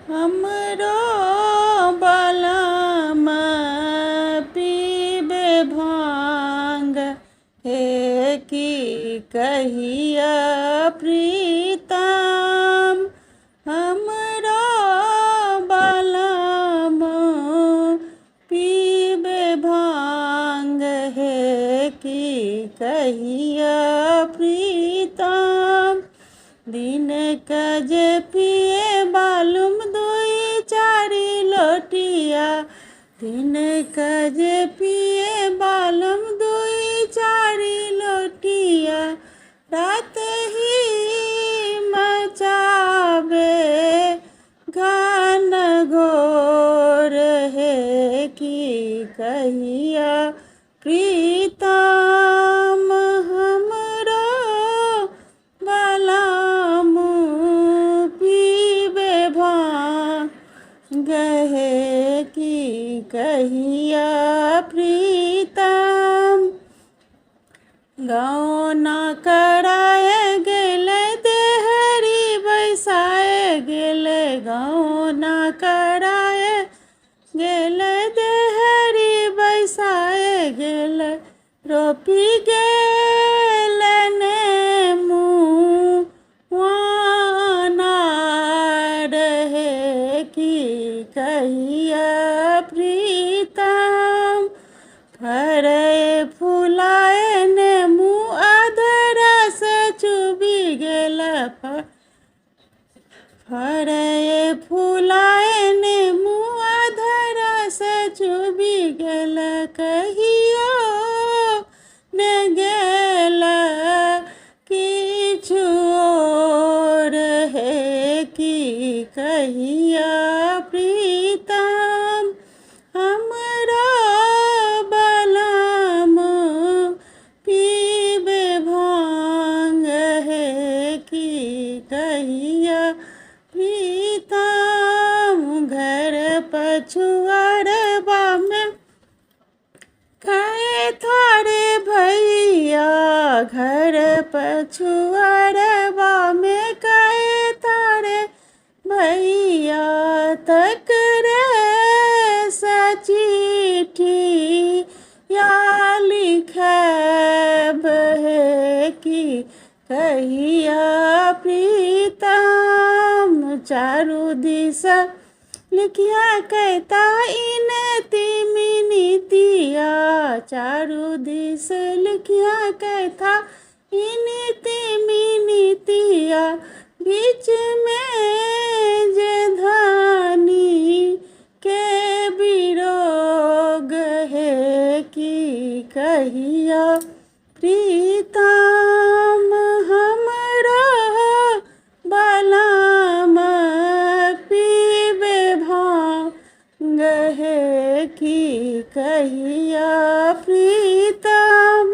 हमरो बलम पीबे भांग, हे की कहिया प्रीतम। हमरो बलम पीबे भांग, हे की कहिया प्रीतम। दिन कजे पिए बालुम दुई चारि लोटिया, दिन कजे पिए बालुम दुई चारि लोटिया। रात ही मचावे घन घोर, हे की कहिया प्रीतम। हमरो बलम पीबे भांग, हे की कहिया प्रीतम। गौना कराए गेले देहरी बैसाए गेले, गौना कराए गेले देहरी बैसाए गेले। रोपी गेले नेमू वानार, हे की कहिया प्रीतम। फरे फुलाए नेमू अधरा से चुबी गेला, फरे फुलाए नेमू अधरा से चुबी गेला। कहियो ने गेला किछु और, हे की कहिया प्रीतम। हमरो बलम पीबे भांग, हे की कहिया प्रीतम। घर पछुआरबा में खाए थारे भैया, घर पछुआरबा में खाए थारे भैया। तक रे सचिठी या लिखब, हे की कहिया प्रीतम। चारू दिशा लिखिया कहता इन तिमिनितिया, चारू दिश लिखिया कहता इन तिमिनितिया। बीच में जे धानी के विरोग, हे की कहिया प्रीतम। हमरो बलम पीबे भांग, हे की कहिया प्रीतम।